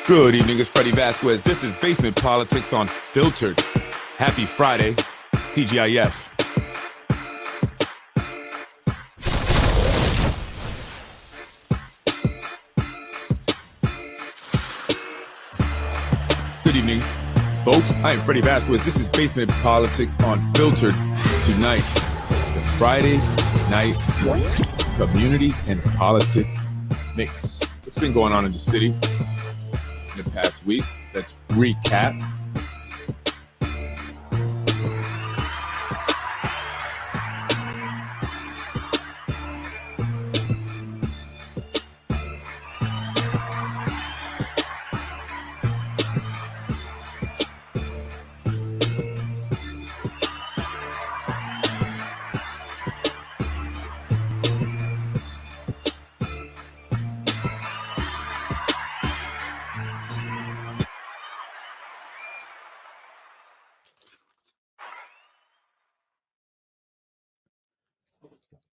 Good evening, it's Freddie Vasquez. This is Basement Politics on Filtered. Happy Friday, TGIF. Good evening, folks. I am Freddie Vasquez. This is Basement Politics on Filtered. Tonight, the Friday night community and politics mix. What's been going on in the city in the past week? Let's recap.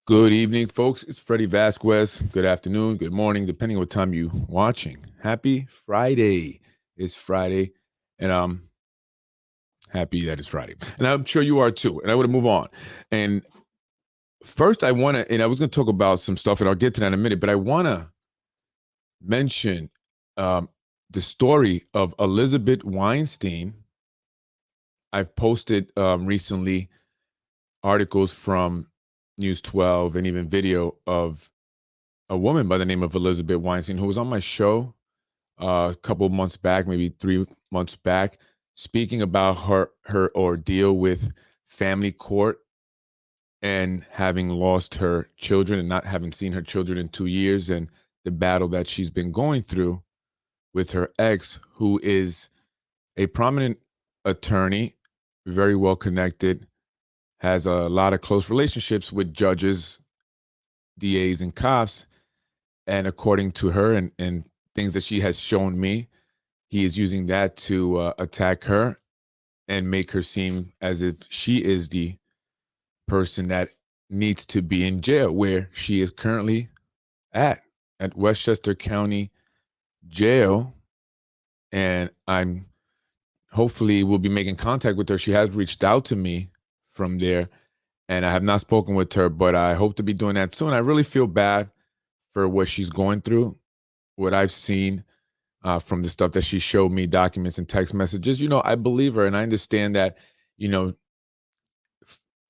Good evening, folks. It's Freddie Vasquez. Good afternoon, good morning, depending on what time you're watching. Happy Friday. It's Friday, and I'm happy that it's Friday. And I'm sure you are too. And I want to move on. And first, I was going to talk about some stuff, and I'll get to that in a minute, but I want to mention the story of Elizabeth Weinstein. I've posted recently articles from News 12 and even video of a woman by the name of Elizabeth Weinstein who was on my show a couple of months back, maybe 3 months back, speaking about her ordeal with family court and having lost her children and not having seen her children in 2 years, and the battle that she's been going through with her ex, who is a prominent attorney, very well connected, has a lot of close relationships with judges, DAs, and cops. And according to her and things that she has shown me, he is using that to attack her and make her seem as if she is the person that needs to be in jail, where she is currently at Westchester County Jail. And I'm hopefully will be making contact with her. She has reached out to me from there, and I have not spoken with her, but I hope to be doing that soon. I really feel bad for what she's going through, what I've seen from the stuff that she showed me, documents and text messages. I believe her, and I understand that,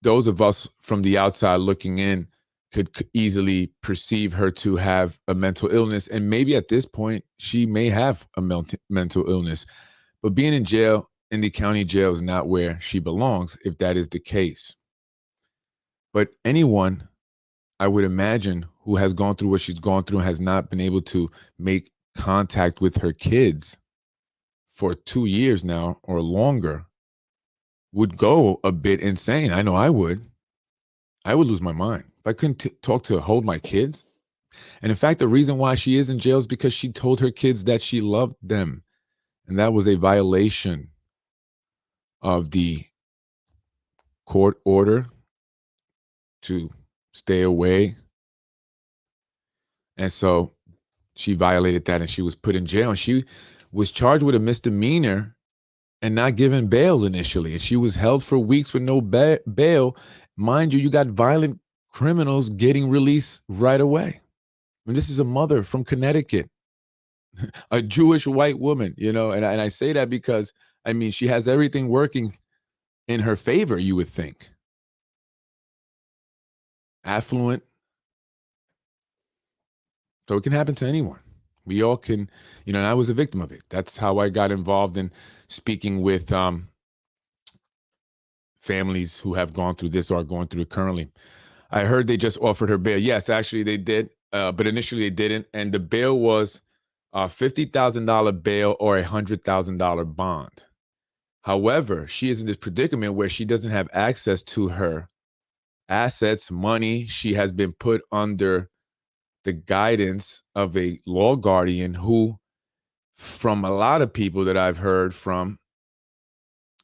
those of us from the outside looking in could easily perceive her to have a mental illness, and maybe at this point she may have a mental illness. But being in jail, in the county jail, is not where she belongs, if that is the case. But anyone, I would imagine, who has gone through what she's gone through and has not been able to make contact with her kids for 2 years now or longer would go a bit insane. I know I would. I would lose my mind. If I couldn't hold my kids. And in fact, the reason why she is in jail is because she told her kids that she loved them. And that was a violation of the court order to stay away. And so she violated that and she was put in jail. And she was charged with a misdemeanor and not given bail initially. And she was held for weeks with no bail. Mind you, you got violent criminals getting released right away. And this is a mother from Connecticut, a Jewish white woman, and I say that because, she has everything working in her favor, you would think. Affluent. So it can happen to anyone. We all can, and I was a victim of it. That's how I got involved in speaking with families who have gone through this or are going through it currently. I heard they just offered her bail. Yes, actually they did, but initially they didn't. And the bail was $50,000 bail or $100,000 bond. However, she is in this predicament where she doesn't have access to her assets, money. She has been put under the guidance of a law guardian who, from a lot of people that I've heard from,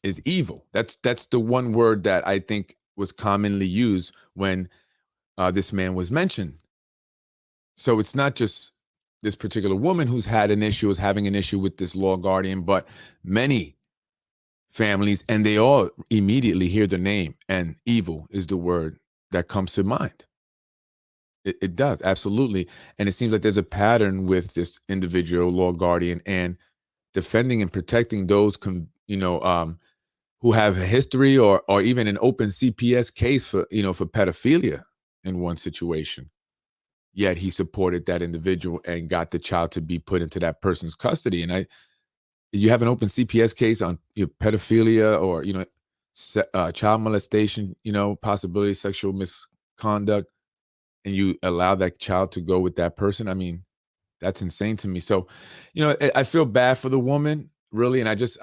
is evil. That's the one word that I think was commonly used when this man was mentioned. So it's not just this particular woman who's had an issue, is having an issue with this law guardian, but many families, and they all immediately hear the name, and evil is the word that comes to mind. It does, absolutely. And it seems like there's a pattern with this individual law guardian and defending and protecting those, who have a history or even an open CPS case for pedophilia in one situation. Yet he supported that individual and got the child to be put into that person's custody. And you have an open CPS case on pedophilia or child molestation, possibility of sexual misconduct, and you allow that child to go with that person. I mean, that's insane to me. So, I feel bad for the woman, really, and I just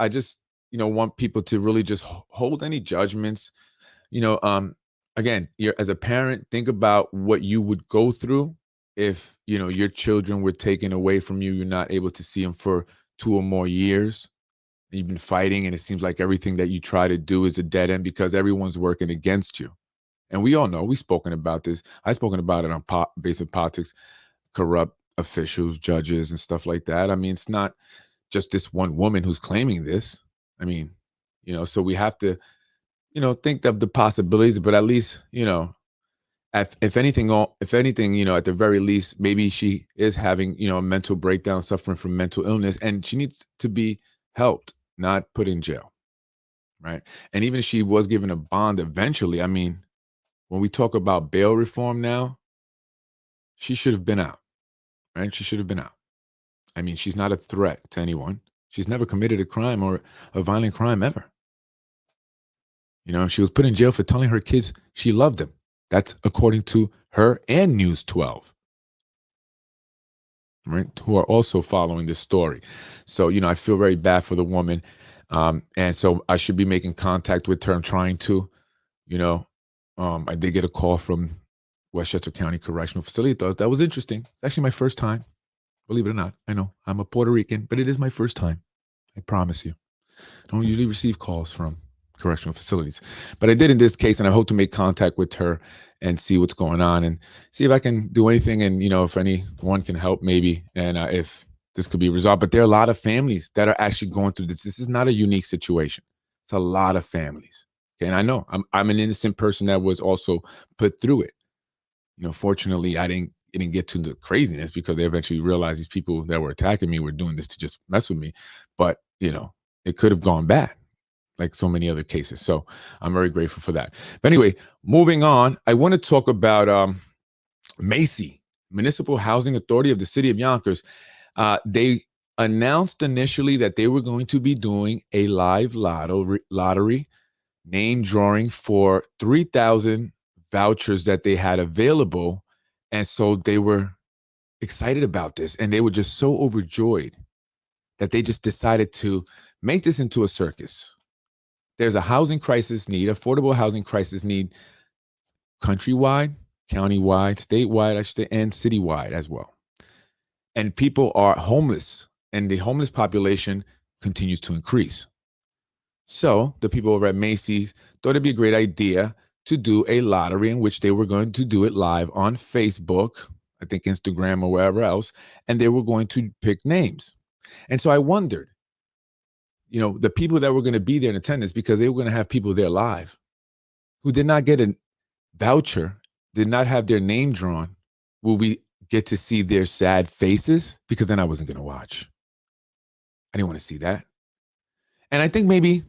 want people to really just hold any judgments. Again, as a parent, think about what you would go through if your children were taken away from you. You're not able to see them for 2 or more years. You've been fighting, and it seems like everything that you try to do is a dead end because everyone's working against you. And we all know, we've spoken about this. I've spoken about it on Basic Politics, corrupt officials, judges, and stuff like that. I mean, it's not just this one woman who's claiming this. I mean, so we have to, think of the possibilities, but at least, if anything, at the very least, maybe she is having, a mental breakdown, suffering from mental illness, and she needs to be helped, not put in jail. Right. And even if she was given a bond eventually, I mean, when we talk about bail reform now, she should have been out, right? She should have been out. I mean, she's not a threat to anyone. She's never committed a crime or a violent crime ever. She was put in jail for telling her kids she loved them. That's according to her and News 12, right? Who are also following this story. So, I feel very bad for the woman. And so I should be making contact with her. I'm trying to, I did get a call from Westchester County Correctional Facility. Thought that was interesting. It's actually my first time, believe it or not. I know I'm a Puerto Rican, but it is my first time. I promise you. I don't usually receive calls from correctional facilities, but I did in this case, and I hope to make contact with her and see what's going on and see if I can do anything, and if anyone can help, maybe, and if this could be resolved. But there are a lot of families that are actually going through this. This is not a unique situation. It's a lot of families. Okay, and I know I'm an innocent person that was also put through it. Fortunately, I didn't get to the craziness because they eventually realized these people that were attacking me were doing this to just mess with me. But it could have gone bad, like so many other cases. So I'm very grateful for that. But anyway, moving on, I want to talk about Macy, Municipal Housing Authority of the City of Yonkers. They announced initially that they were going to be doing a live lottery name drawing for 3,000 vouchers that they had available. And so they were excited about this, and they were just so overjoyed that they just decided to make this into a circus. There's a housing crisis need, affordable housing crisis need, countrywide, countywide, statewide, I should say, and citywide as well. And people are homeless, and the homeless population continues to increase. So the people over at Macy's thought it'd be a great idea to do a lottery in which they were going to do it live on Facebook, I think Instagram or wherever else, and they were going to pick names. And so I wondered, the people that were going to be there in attendance, because they were going to have people there live who did not get a voucher, did not have their name drawn. Will we get to see their sad faces? Because then I wasn't going to watch. I didn't want to see that. And I think maybe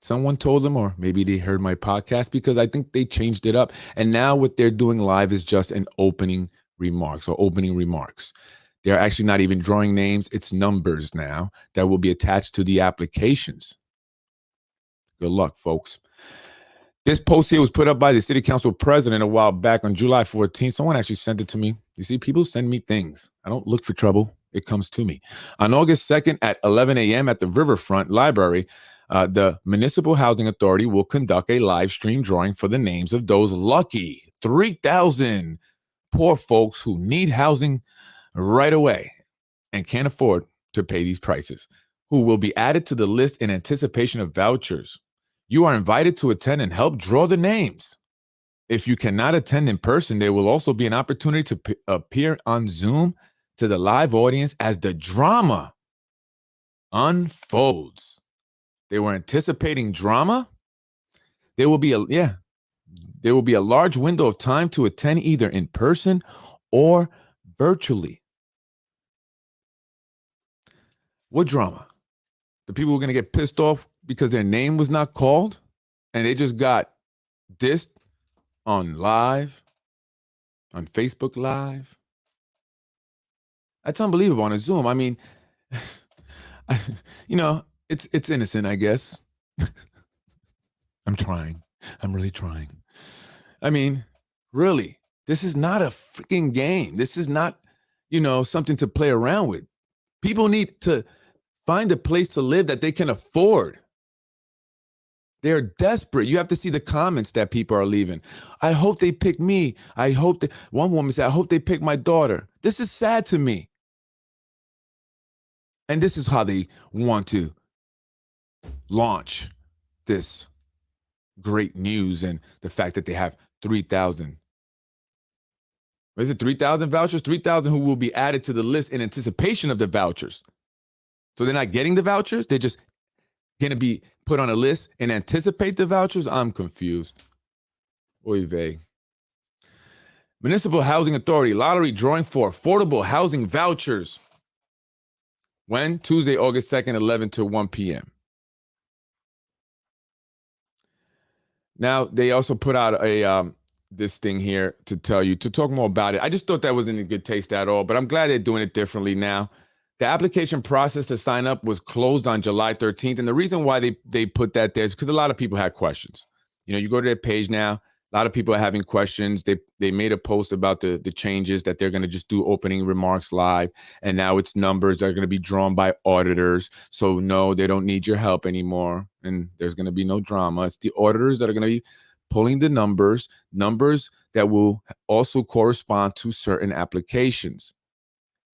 someone told them, or maybe they heard my podcast, because I think they changed it up. And now what they're doing live is just an opening remarks. They're actually not even drawing names. It's numbers now that will be attached to the applications. Good luck, folks. This post here was put up by the city council president a while back on July 14th. Someone actually sent it to me. You see, people send me things. I don't look for trouble. It comes to me. On August 2nd at 11 a.m. at the Riverfront Library, the Municipal Housing Authority will conduct a live stream drawing for the names of those lucky 3,000 poor folks who need housing right away and can't afford to pay these prices, who will be added to the list in anticipation of vouchers. You are invited to attend and help draw the names. If you cannot attend in person, there will also be an opportunity to appear on Zoom to the live audience as the drama unfolds. They were anticipating drama. There will be a large window of time to attend either in person or virtually. What drama? The people were going to get pissed off because their name was not called and they just got dissed on live, on Facebook Live. That's unbelievable on a Zoom. I mean, it's innocent, I guess. I'm trying. I'm really trying. I mean, really, this is not a freaking game. This is not, something to play around with. People need to find a place to live that they can afford. They're desperate. You have to see the comments that people are leaving. I hope they pick me. One woman said, I hope they pick my daughter. This is sad to me. And this is how they want to launch this great news and the fact that they have 3,000. Is it 3,000 vouchers? 3,000 who will be added to the list in anticipation of the vouchers. So they're not getting the vouchers. They're just going to be put on a list and anticipate the vouchers. I'm confused. Oy vey. Municipal Housing Authority lottery drawing for affordable housing vouchers. When? Tuesday, August 2nd, 11 to 1 p.m. Now, they also put out this thing here to talk more about it. I just thought that wasn't in good taste at all, but I'm glad they're doing it differently now. The application process to sign up was closed on July 13th. And the reason why they put that there is because a lot of people had questions. You go to their page now, a lot of people are having questions. They made a post about the changes that they're going to just do opening remarks live. And now it's numbers that are going to be drawn by auditors. So no, they don't need your help anymore. And there's going to be no drama. It's the auditors that are going to be pulling the numbers that will also correspond to certain applications.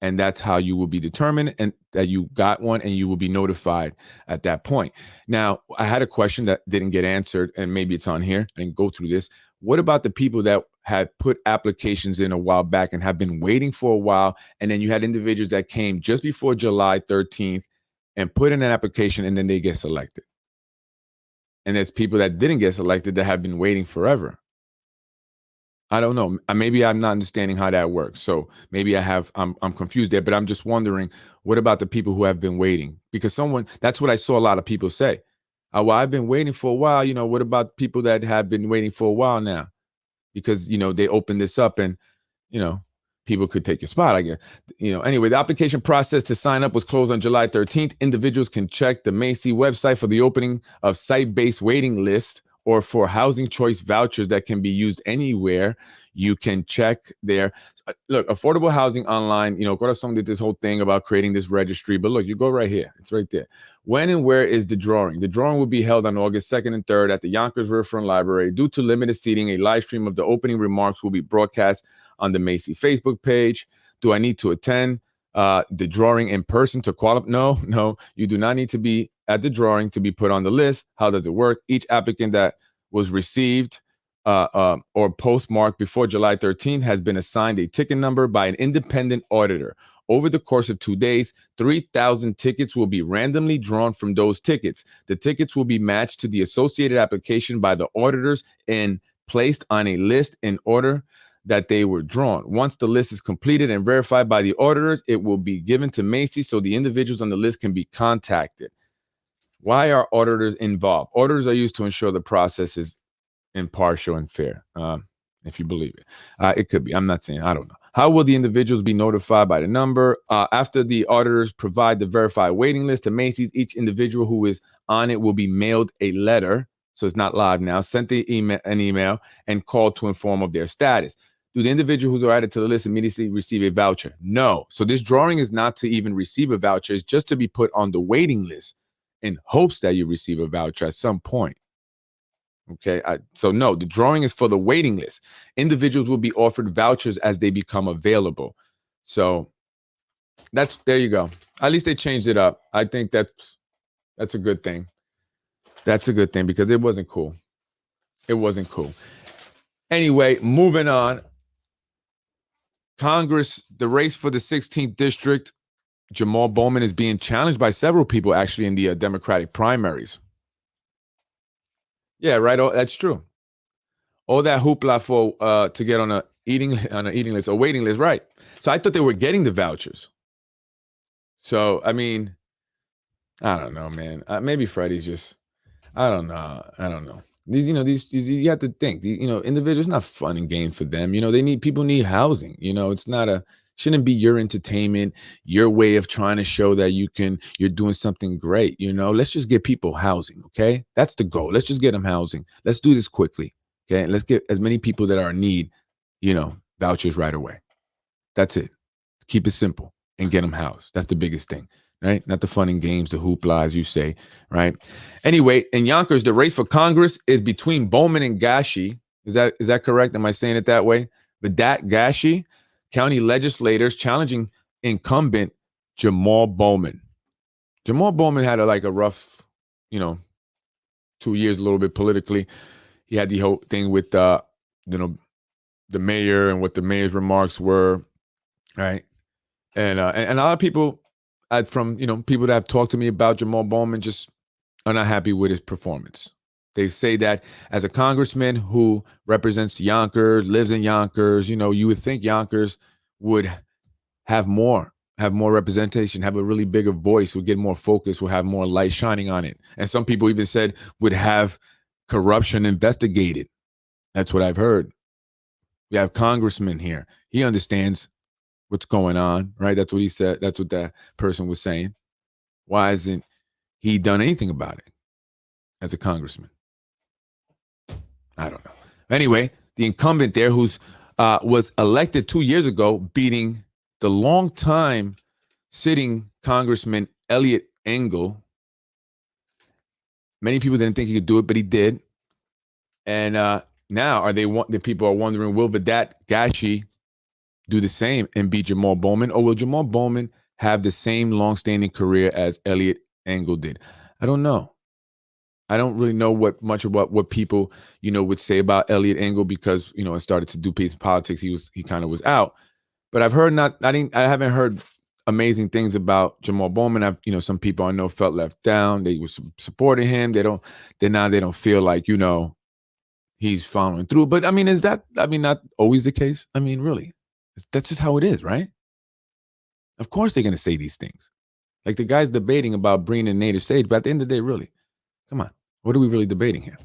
And that's how you will be determined and that you got one, and you will be notified at that point. Now, I had a question that didn't get answered, and maybe it's on here. I didn't go through this. What about the people that had put applications in a while back and have been waiting for a while, and then you had individuals that came just before July 13th and put in an application, and then they get selected? And there's people that didn't get selected that have been waiting forever. I don't know. Maybe I'm not understanding how that works. So maybe I'm confused there, but I'm just wondering, what about the people who have been waiting? Because that's what I saw a lot of people say. Well, I've been waiting for a while. What about people that have been waiting for a while now? Because, they opened this up and, people could take your spot, I guess. Anyway, the application process to sign up was closed on July 13th. Individuals can check the Macy website for the opening of site-based waiting list or for housing choice vouchers that can be used anywhere. You can check there. Look, affordable housing online, Corazon did this whole thing about creating this registry, but look, you go right here. It's right there. When and where is the drawing? The drawing will be held on August 2nd and 3rd at the Yonkers Riverfront Library. Due to limited seating, a live stream of the opening remarks will be broadcast on the Macy Facebook page. Do I need to attend the drawing in person to qualify? No, you do not need to be at the drawing to be put on the list. How does it work? Each applicant that was received or postmarked before July 13th has been assigned a ticket number by an independent auditor. Over the course of 2 days, 3,000 tickets will be randomly drawn from those tickets. The tickets will be matched to the associated application by the auditors and placed on a list in order that they were drawn. Once the list is completed and verified by the auditors, it will be given to Macy so the individuals on the list can be contacted. Why are auditors involved? Auditors are used to ensure the process is impartial and fair, if you believe it. It could be. I'm not saying. I don't know. How will the individuals be notified by the number? After the auditors provide the verified waiting list to Macy's, each individual who is on it will be mailed a letter. So it's not live now. Sent an email and called to inform of their status. Do the individuals who are added to the list immediately receive a voucher? No. So this drawing is not to even receive a voucher. It's just to be put on the waiting list in hopes that you receive a voucher at some point. Okay. So no, the drawing is for the waiting list. Individuals will be offered vouchers as they become available. So there you go. At least they changed it up. I think that's a good thing. That's a good thing because it wasn't cool. It wasn't cool. Anyway, moving on. Congress, the race for the 16th district, Jamaal Bowman is being challenged by several people actually in the Democratic primaries. Yeah, right. Oh, that's true. All that hoopla for to get on a waiting list, right? So I thought they were getting the vouchers. So I mean, I don't know, man. Maybe Freddie's just, I don't know. These, you have to think. Individuals, not fun and game for them. People need housing. It's not shouldn't be your entertainment, your way of trying to show that you're doing something great. Let's just get people housing. Okay, that's the goal. Let's just get them housing. Let's do this quickly. Okay, and let's get as many people that are in need, vouchers right away. That's it. Keep it simple and get them housed. That's the biggest thing. Right? Not the fun and games, the hoopla, as you say, right? Anyway, in Yonkers, the race for Congress is between Bowman and Gashi. Is that correct? Am I saying it that way? Vedat, Gashi, county legislators challenging incumbent Jamaal Bowman. Jamaal Bowman had a rough, 2 years, a little bit politically. He had the whole thing with, the mayor and what the mayor's remarks were, right? And a lot of people, from people that have talked to me about Jamaal Bowman, just are not happy with his performance. They say that as a congressman who represents Yonkers, lives in Yonkers, you would think Yonkers would have more representation, have a really bigger voice, would get more focus, would have more light shining on it. And some people even said would have corruption investigated. That's what I've heard. We have congressman here. He understands what's going on, right? That's what he said. That's what that person was saying. Why hasn't he done anything about it as a congressman? I don't know. Anyway, the incumbent there, who's was elected 2 years ago, beating the longtime sitting Congressman Eliot Engel. Many people didn't think he could do it, but he did. And now the people are wondering, will Vedat, Gashi do the same and beat Jamaal Bowman, or will Jamaal Bowman have the same long-standing career as Eliot Engel did? I don't know. I don't really know much about what people, would say about Eliot Engel, because, it started to do peace politics. He kind of was out, but I've heard I haven't heard amazing things about Jamaal Bowman. Some people I know felt left down. They were supporting him. They don't feel like, he's following through. But is that not always the case? Really? That's just how it is, right? Of course they're going to say these things. Like the guy's debating about bringing in native sage, but at the end of the day, really, come on, what are we really debating here?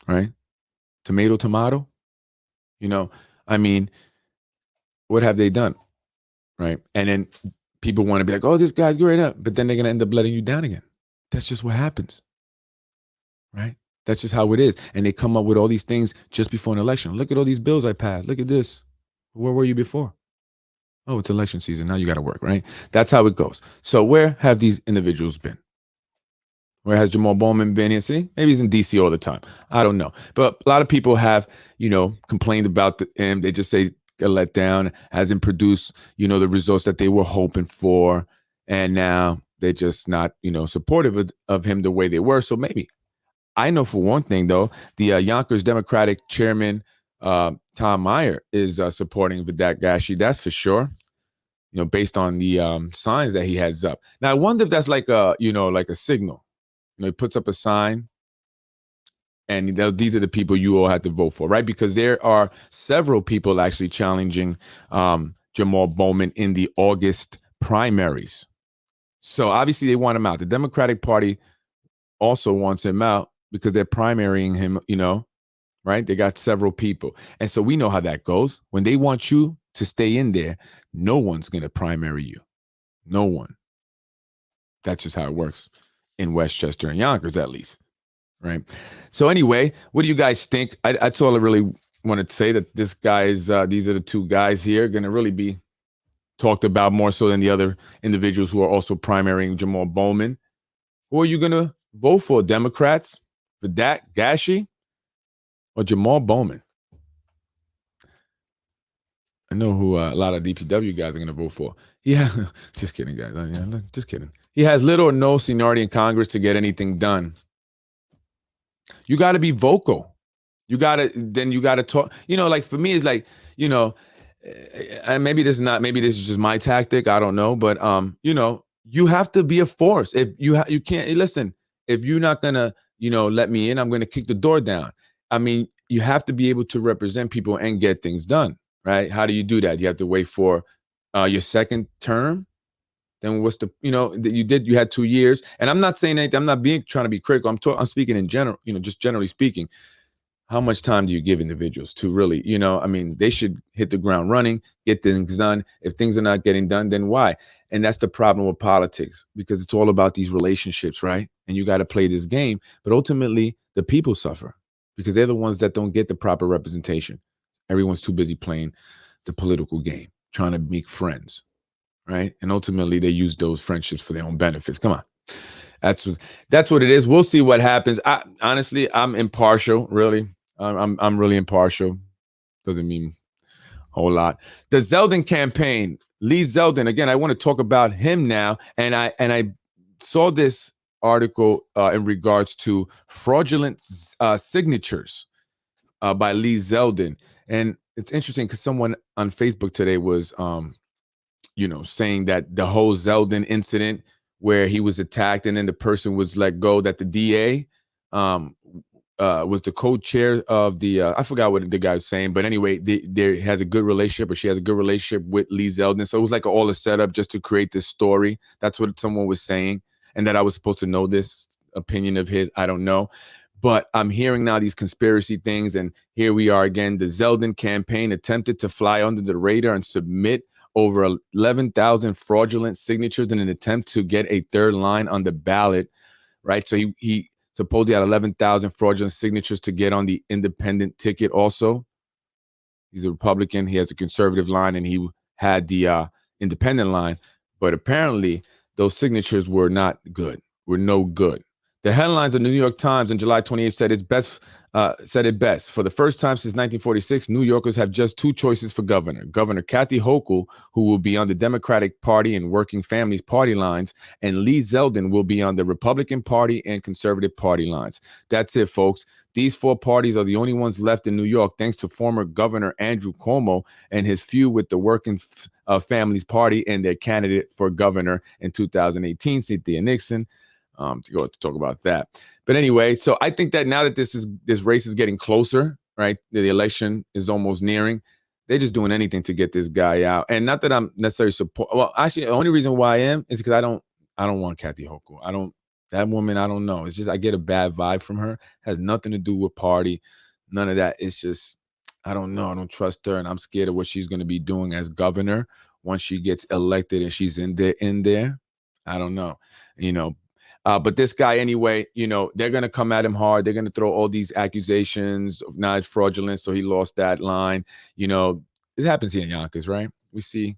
Right? Tomato? What have they done? Right? And then people want to be like, oh, this guy's great up, but then they're going to end up letting you down again. That's just what happens. Right? That's just how it is. And they come up with all these things just before an election. Look at all these bills I passed. Look at this. Where were you before? Oh, it's election season. Now you got to work, right? That's how it goes. So where have these individuals been? Where has Jamaal Bowman been here? See, maybe he's in D.C. all the time. I don't know. But a lot of people have, complained about him. They just say let down, hasn't produced, the results that they were hoping for. And now they're just not, supportive of him the way they were. So maybe. I know for one thing, though, the Yonkers Democratic chairman, Tom Meyer, is supporting Vedat Gashi. That's for sure. Based on the signs that he has up. Now, I wonder if that's like a signal. He puts up a sign, and these are the people you all have to vote for, right? Because there are several people actually challenging Jamaal Bowman in the August primaries. So obviously they want him out. The Democratic Party also wants him out because they're primarying him, right? They got several people. And so we know how that goes. When they want you to stay in there, no one's going to primary you. No one. That's just how it works in Westchester and Yonkers, at least, right? So anyway, what do you guys think? That's all I really wanted to say, that these are the two guys here going to really be talked about more so than the other individuals who are also primarying Jamaal Bowman. Who are you going to vote for? Democrats, Vedat, Gashi, or Jamaal Bowman? I know who a lot of DPW guys are going to vote for. Yeah, just kidding, guys. Just kidding. He has little or no seniority in Congress to get anything done. You got to be vocal. You got to talk. Like for me, it's like, and maybe this is just my tactic. I don't know, but you have to be a force. If you can't listen, if you're not gonna, let me in, I'm gonna kick the door down. I mean, you have to be able to represent people and get things done, right? How do you do that? You have to wait for your second term. Then what's the, you had 2 years, and I'm not saying anything. I'm not trying to be critical. I'm speaking in general, just generally speaking. How much time do you give individuals to really, they should hit the ground running, get things done. If things are not getting done, then why? And that's the problem with politics, because it's all about these relationships, right? And you got to play this game. But ultimately, the people suffer because they're the ones that don't get the proper representation. Everyone's too busy playing the political game, trying to make friends, right? And ultimately, they use those friendships for their own benefits. Come on. That's what it is. We'll see what happens. Honestly, I'm impartial, really. I'm really impartial. Doesn't mean a whole lot. The Zeldin campaign, Lee Zeldin. Again, I want to talk about him now. And I saw this article in regards to fraudulent signatures by Lee Zeldin. And it's interesting because someone on Facebook today was saying that the whole Zeldin incident where he was attacked and then the person was let go, that the DA was the co-chair of the, I forgot what the guy was saying, but anyway, there has a good relationship, or she has a good relationship with Lee Zeldin. So it was like all a setup just to create this story. That's what someone was saying. And that I was supposed to know this opinion of his. I don't know. But I'm hearing now these conspiracy things. And here we are again. The Zeldin campaign attempted to fly under the radar and submit over 11,000 fraudulent signatures in an attempt to get a third line on the ballot, right? So he supposedly had 11,000 fraudulent signatures to get on the independent ticket also. He's a Republican. He has a conservative line, and he had the independent line. But apparently, those signatures were not good, were no good. The headlines of the New York Times on July 28th said it best. For the first time since 1946, New Yorkers have just two choices for governor. Governor Kathy Hochul, who will be on the Democratic Party and Working Families Party lines, and Lee Zeldin will be on the Republican Party and Conservative Party lines. That's it, folks. These four parties are the only ones left in New York, thanks to former Governor Andrew Cuomo and his feud with the Working Families Party and their candidate for governor in 2018, Cynthia Nixon. To talk about that. But anyway, so I think that now that this race is getting closer, right? The election is almost nearing. They're just doing anything to get this guy out. And not that I'm necessarily support. Well, actually, the only reason why I am is because I don't want Kathy Hochul. That woman, I don't know. It's just I get a bad vibe from her. It has nothing to do with party. None of that. It's just, I don't know. I don't trust her, and I'm scared of what she's going to be doing as governor once she gets elected and she's in there. I don't know. But this guy, anyway, they're going to come at him hard. They're going to throw all these accusations of not fraudulent. So he lost that line. It happens here in Yonkers, right? We see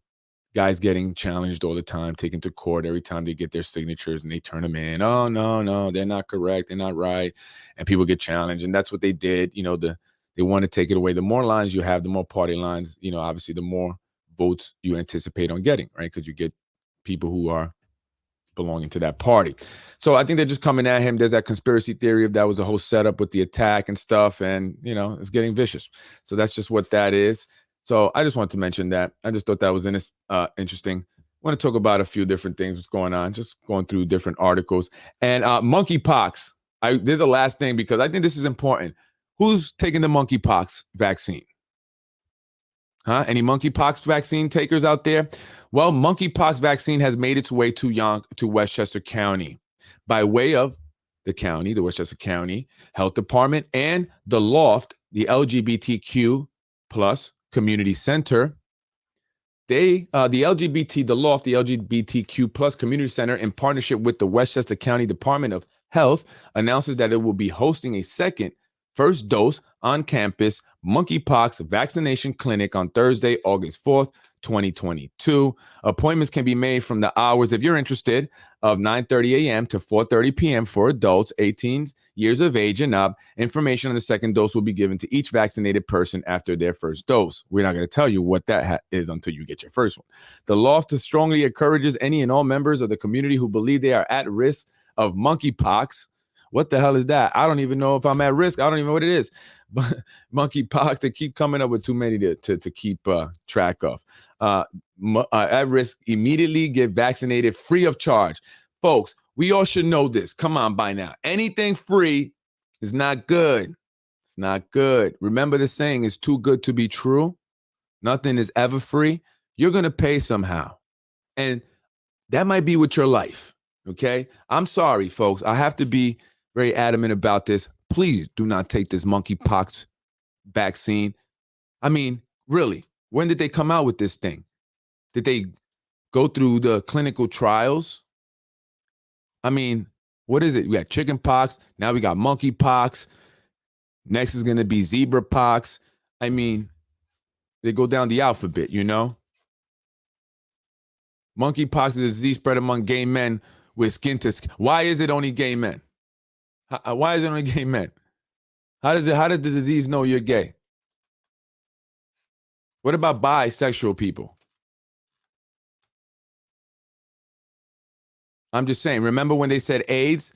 guys getting challenged all the time, taken to court every time they get their signatures and they turn them in. Oh, no, they're not correct. They're not right. And people get challenged. And that's what they did. They want to take it away. The more lines you have, the more party lines, obviously the more votes you anticipate on getting, right? Because you get people who are belonging to that party. So I think they're just coming at him. There's that conspiracy theory of that was a whole setup with the attack and stuff. And, it's getting vicious. So that's just what that is. So I just wanted to mention that. I just thought that was interesting. I want to talk about a few different things, what's going on, just going through different articles. And monkeypox. I did the last thing because I think this is important. Who's taking the monkeypox vaccine? Any monkeypox vaccine takers out there? Well, monkeypox vaccine has made its way to Westchester County by way of the Westchester County Health Department and the Loft, the LGBTQ plus community center. The Loft, the LGBTQ plus community center, in partnership with the Westchester County Department of Health, announces that it will be hosting a second first dose on campus monkeypox vaccination clinic on Thursday, August 4th, 2022. Appointments can be made from the hours, if you're interested, of 9:30 a.m. to 4:30 p.m. for adults 18 years of age and up. Information on the second dose will be given to each vaccinated person after their first dose. We're not going to tell you what that is until you get your first one. The Loft strongly encourages any and all members of the community who believe they are at risk of monkeypox. What the hell is that? I don't even know if I'm at risk. I don't even know what it is. Monkeypox. They keep coming up with too many to keep track of. At risk, immediately get vaccinated free of charge. Folks, we all should know this. Come on by now. Anything free is not good. It's not good. Remember the saying, it's too good to be true. Nothing is ever free. You're going to pay somehow. And that might be with your life. Okay? I'm sorry, folks. I have to be very adamant about this. Please do not take this monkeypox vaccine. I mean, really, when did they come out with this thing? Did they go through the clinical trials? I mean, what is it? We got chickenpox. Now we got monkeypox. Next is going to be zebra pox. I mean, they go down the alphabet, you know? Monkeypox is a disease spread among gay men with skin to skin. Why is it only gay men? Why is it only gay men? How does the disease know you're gay? What about bisexual people? I'm just saying, remember when they said AIDS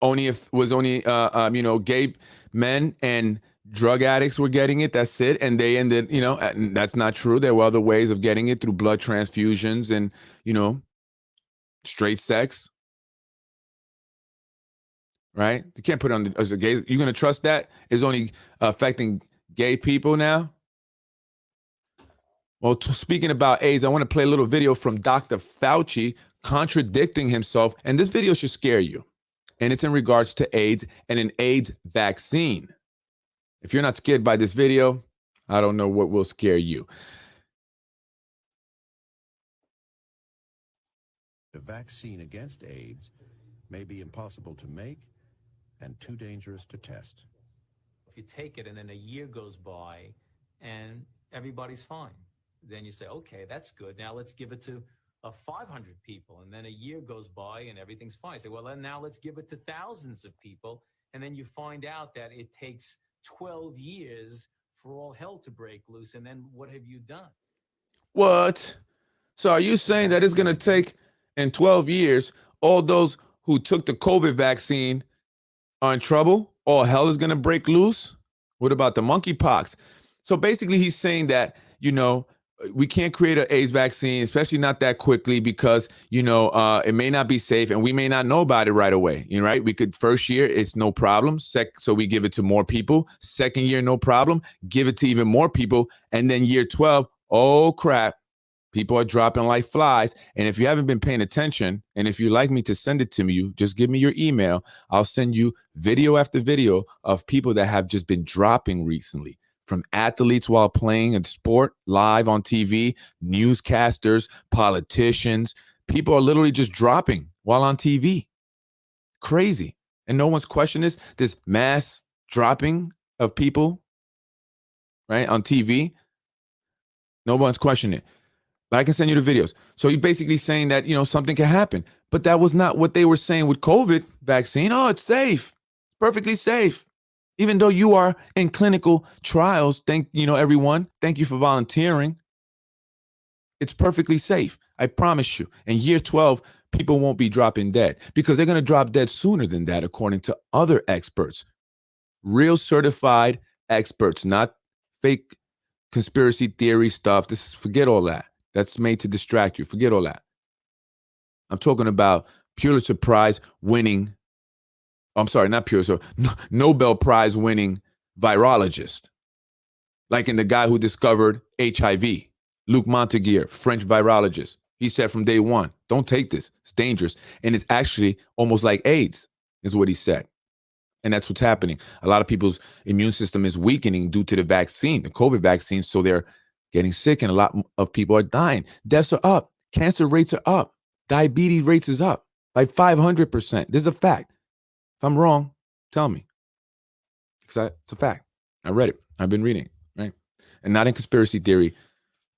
was only gay men and drug addicts were getting it, that's it. And they ended, that's not true. There were other ways of getting it through blood transfusions and, straight sex. Right? You can't put it on as a gay. You're going to trust that is only affecting gay people now? Well, speaking about AIDS, I want to play a little video from Dr. Fauci contradicting himself. And this video should scare you. And it's in regards to AIDS and an AIDS vaccine. If you're not scared by this video, I don't know what will scare you. A vaccine against AIDS may be impossible to make and too dangerous to test. If you take it and then a year goes by and everybody's fine, then you say, okay, that's good. Now let's give it to 500 people. And then a year goes by and everything's fine. You say, well, then now let's give it to thousands of people. And then you find out that it takes 12 years for all hell to break loose. And then what have you done? What? So are you saying that it's going to take in 12 years, all those who took the COVID vaccine are in trouble? All hell is going to break loose? What about the monkeypox? So basically he's saying that, we can't create an AIDS vaccine, especially not that quickly because, it may not be safe and we may not know about it right away. Right? We could first year, it's no problem. So we give it to more people. Second year, no problem. Give it to even more people. And then year 12, oh crap. People are dropping like flies. And if you haven't been paying attention, and if you'd like me to send it to you, just give me your email. I'll send you video after video of people that have just been dropping recently. From athletes while playing a sport live on TV, newscasters, politicians. People are literally just dropping while on TV. Crazy. And no one's questioning this mass dropping of people, right, on TV. No one's questioning it. But I can send you the videos. So you're basically saying that, something can happen. But that was not what they were saying with COVID vaccine. Oh, it's safe. Perfectly safe. Even though you are in clinical trials, everyone. Thank you for volunteering. It's perfectly safe. I promise you. In year 12, people won't be dropping dead because they're going to drop dead sooner than that, according to other experts. Real certified experts, not fake conspiracy theory stuff. Forget all that. That's made to distract you. Forget all that. I'm talking about Pulitzer Prize winning. I'm sorry, not Pulitzer. Nobel Prize winning virologist. Like in the guy who discovered HIV, Luc Montagnier, French virologist. He said from day one, don't take this. It's dangerous. And it's actually almost like AIDS, is what he said. And that's what's happening. A lot of people's immune system is weakening due to the vaccine, the COVID vaccine. So they're getting sick and a lot of people are dying. Deaths are up. Cancer rates are up. Diabetes rates is up by 500%. This is a fact. If I'm wrong, tell me. Because it's a fact. I read it. I've been reading it, right? And not in conspiracy theory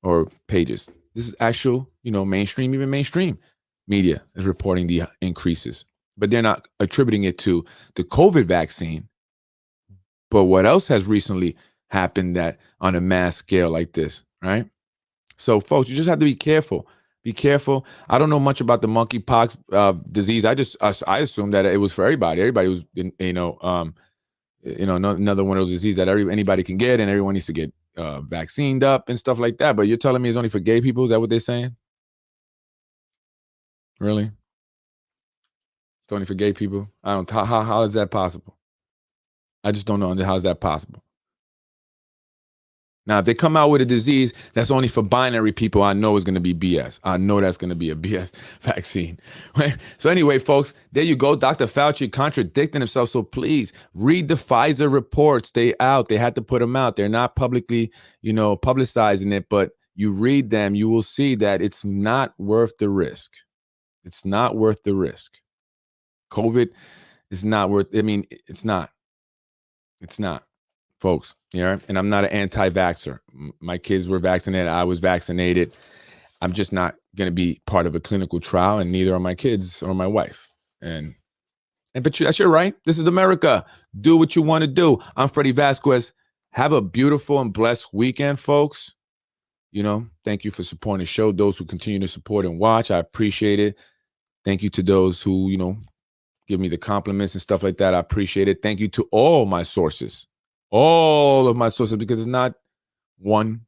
or pages. This is actual, mainstream, even mainstream media is reporting the increases. But they're not attributing it to the COVID vaccine. But what else has recently happened that on a mass scale like this, right? So, folks, you just have to be careful. Be careful. I don't know much about the monkeypox disease. I assumed that it was for everybody. Everybody was, another one of those diseases that anybody can get and everyone needs to get vaccinated up and stuff like that. But you're telling me it's only for gay people? Is that what they're saying? Really? It's only for gay people? I don't. How is that possible? I just don't know. How is that possible? Now, if they come out with a disease that's only for binary people, I know it's going to be BS. I know that's going to be a BS vaccine. So anyway, folks, there you go. Dr. Fauci contradicting himself. So please read the PFIZER reports. They out. They had to put them out. They're not publicly, publicizing it, but you read them, you will see that it's not worth the risk. It's not worth the risk. COVID is not worth. It's not. It's not. Folks, and I'm not an anti-vaxxer. My kids were vaccinated. I was vaccinated. I'm just not going to be part of a clinical trial, and neither are my kids or my wife. But that's your right. This is America. Do what you want to do. I'm Freddie Vasquez. Have a beautiful and blessed weekend, folks. Thank you for supporting the show. Those who continue to support and watch, I appreciate it. Thank you to those who, give me the compliments and stuff like that. I appreciate it. Thank you to all of my sources, because it's not one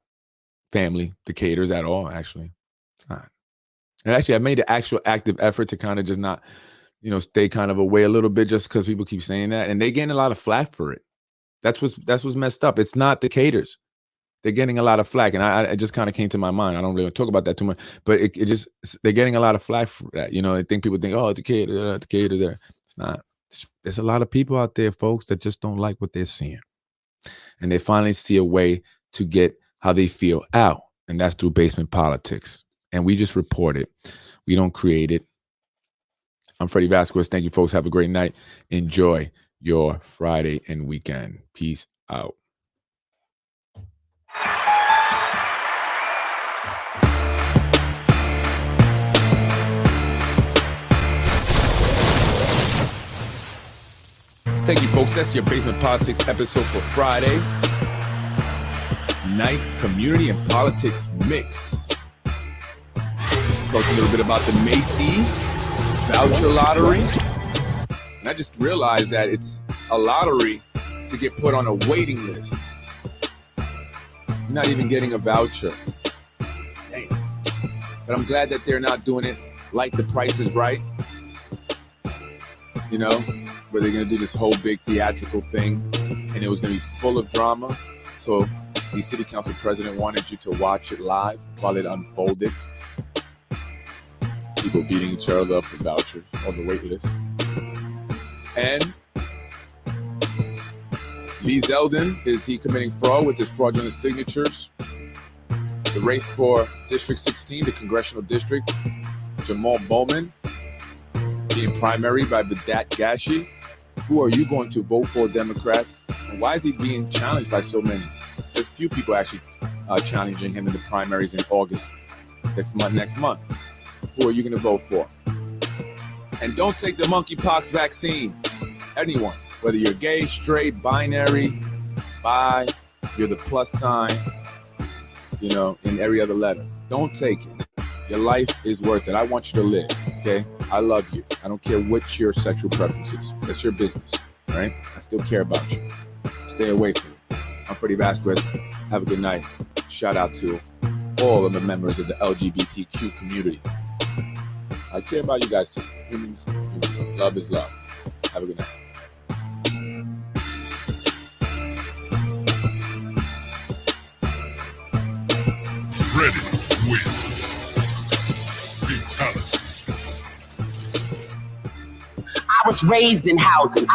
family that caters at all, actually. It's not. And actually, I made an actual active effort to kind of just not, stay kind of away a little bit just because people keep saying that. And they're getting a lot of flack for it. That's what's messed up. It's not the caters. They're getting a lot of flack. And I just kind of came to my mind. I don't really talk about that too much, but they're getting a lot of flack for that. People think, oh, the cater there. It's not. There's a lot of people out there, folks, that just don't like what they're seeing. And they finally see a way to get how they feel out. And that's through basement politics. And we just report it. We don't create it. I'm Freddie Vasquez. Thank you, folks. Have a great night. Enjoy your Friday and weekend. Peace out. Thank you, folks. That's your Basement Politics episode for Friday night. Community and politics mix. Talk a little bit about the Macy's voucher lottery. And I just realized that it's a lottery to get put on a waiting list. You're not even getting a voucher. Dang. But I'm glad that they're not doing it like The Price is Right. Where they're going to do this whole big theatrical thing, and it was going to be full of drama. So the city council president wanted you to watch it live while it unfolded. People beating each other up for vouchers on the wait list. And Zeldin, is he committing fraud with his fraudulent signatures? The race for District 16, the Congressional District, Jamaal Bowman being primaried by Vedat Gashi. Who are you going to vote for, Democrats? And why is he being challenged by so many? There's few people actually challenging him in the primaries in August next month. Who are you going to vote for? And don't take the monkeypox vaccine. Anyone, whether you're gay, straight, binary, bi, you're the plus sign, in every other letter. Don't take it. Your life is worth it. I want you to live, okay? I love you. I don't care what your sexual preferences. That's your business, all right? I still care about you. Stay away from it. I'm Freddie Vasquez. Have a good night. Shout out to all of the members of the LGBTQ community. I care about you guys too. Humans. Love is love. Have a good night. Freddie wins. Fatality. I was raised in housing.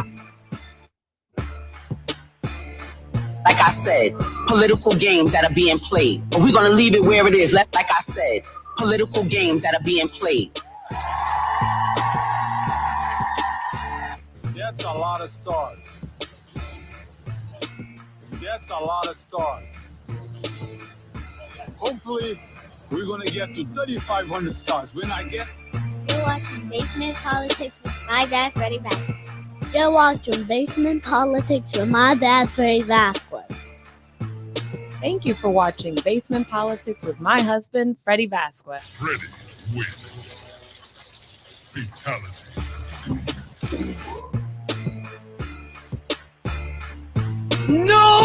Like I said, political games that are being played. But we're going to leave it where it is. Like I said, political games that are being played. That's a lot of stars. That's a lot of stars. Hopefully, we're going to get to 3,500 stars. When I get... You're watching Basement Politics with my dad, Freddie Vasquez. You're watching Basement Politics with my dad, Freddie Vasquez. Thank you for watching Basement Politics with my husband, Freddie Vasquez. Freddie wins. Fatality. No!